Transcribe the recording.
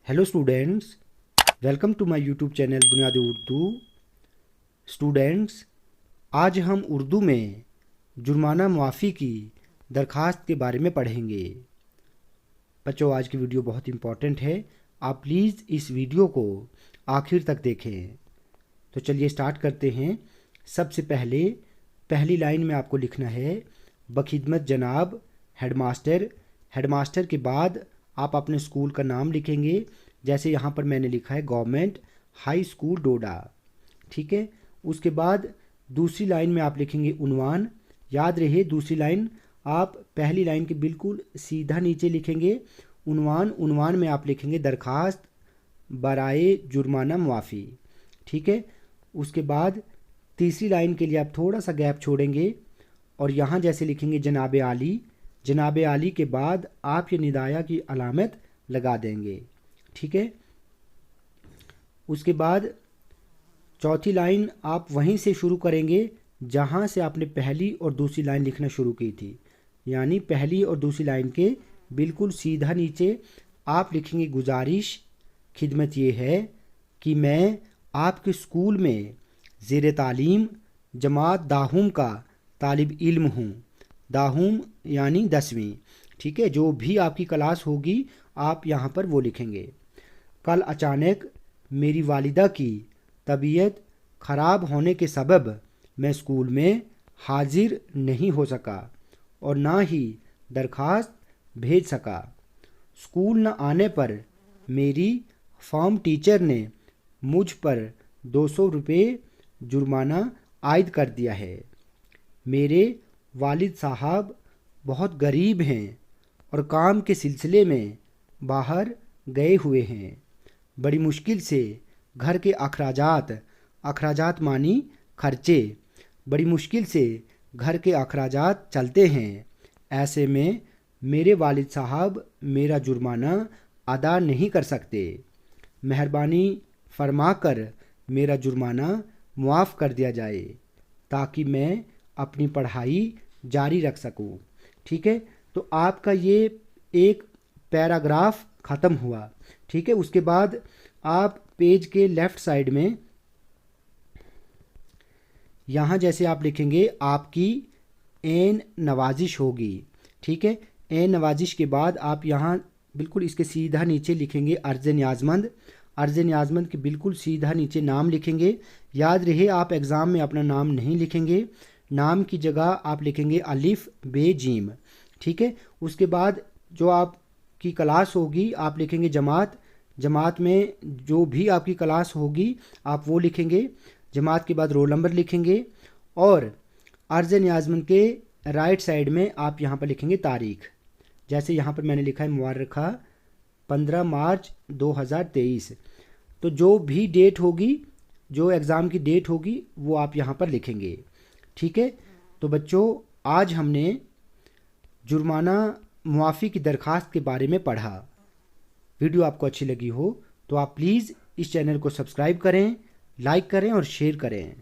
Hello students, welcome to my YouTube channel बुनियादी Urdu. Students, आज हम उर्दू में जुर्माना मुआफ़ी की दरख्वास्त के बारे में पढ़ेंगे। बच्चों, आज की वीडियो बहुत इंपॉर्टेंट है, आप प्लीज़ इस वीडियो को आखिर तक देखें। तो चलिए स्टार्ट करते हैं। सबसे पहले पहली लाइन में आपको लिखना है बखिदमत जनाब हेडमास्टर। हेडमास्टर के बाद आप अपने स्कूल का नाम लिखेंगे, जैसे यहाँ पर मैंने लिखा है गवर्नमेंट हाई स्कूल डोडा। ठीक है। उसके बाद दूसरी लाइन में आप लिखेंगे उन्वान। याद रहे, दूसरी लाइन आप पहली लाइन के बिल्कुल सीधा नीचे लिखेंगे उन्वान। उन्वान में आप लिखेंगे दरखास्त बराए जुर्माना मुआफ़ी। ठीक है। उसके बाद तीसरी लाइन के लिए आप थोड़ा सा गैप छोड़ेंगे और यहाँ जैसे लिखेंगे जनाब आली। जनाब आली के बाद आप ये निदाया की अलामत लगा देंगे। ठीक है। उसके बाद चौथी लाइन आप वहीं से शुरू करेंगे जहाँ से आपने पहली और दूसरी लाइन लिखना शुरू की थी, यानी पहली और दूसरी लाइन के बिल्कुल सीधा नीचे आप लिखेंगे गुजारिश खिदमत ये है कि मैं आपके स्कूल में ज़ेर तालीम जमात दाहुम का तालिब इल्म हूँ। दाहुम यानी 10वीं। ठीक है। जो भी आपकी क्लास होगी आप यहाँ पर वो लिखेंगे। कल अचानक मेरी वालिदा की तबीयत ख़राब होने के सबब मैं स्कूल में हाजिर नहीं हो सका और ना ही दरख्वास्त भेज सका। स्कूल न आने पर मेरी फॉर्म टीचर ने मुझ पर 200 रुपये जुर्माना आयद कर दिया है। मेरे वालिद साहब बहुत गरीब हैं और काम के सिलसिले में बाहर गए हुए हैं। बड़ी मुश्किल से घर के अखराजात मानी खर्चे, बड़ी मुश्किल से घर के अखराजात चलते हैं। ऐसे में मेरे वालिद साहब मेरा जुर्माना अदा नहीं कर सकते। मेहरबानी फरमाकर मेरा जुर्माना मुआफ़ कर दिया जाए ताकि मैं अपनी पढ़ाई जारी रख सकूं। ठीक है। तो आपका ये एक पैराग्राफ ख़त्म हुआ। ठीक है। उसके बाद आप पेज के लेफ़्ट साइड में यहाँ जैसे आप लिखेंगे आपकी एन नवाजिश होगी। ठीक है। एन नवाजिश के बाद आप यहाँ बिल्कुल इसके सीधा नीचे लिखेंगे अर्ज़ न्याज़मंद। अर्ज़ न्याज़मंद के बिल्कुल सीधा नीचे नाम लिखेंगे। याद रहे, आप एग्ज़ाम में अपना नाम नहीं लिखेंगे, नाम की जगह आप लिखेंगे अलिफ बे जीम। ठीक है। उसके बाद जो आपकी क्लास होगी आप लिखेंगे जमात। जमात में जो भी आपकी क्लास होगी आप वो लिखेंगे। जमात के बाद रोल नंबर लिखेंगे और अर्ज़ न्याज़मंद के राइट साइड में आप यहाँ पर लिखेंगे तारीख़। जैसे यहाँ पर मैंने लिखा है मुबारका 15 मार्च 2023। तो जो भी डेट होगी, जो एग्ज़ाम की डेट होगी वो आप यहाँ पर लिखेंगे। ठीक है। तो बच्चों, आज हमने जुर्माना मुआफ़ी की दरख्वास्त के बारे में पढ़ा। वीडियो आपको अच्छी लगी हो तो आप प्लीज़ इस चैनल को सब्सक्राइब करें, लाइक करें और शेयर करें।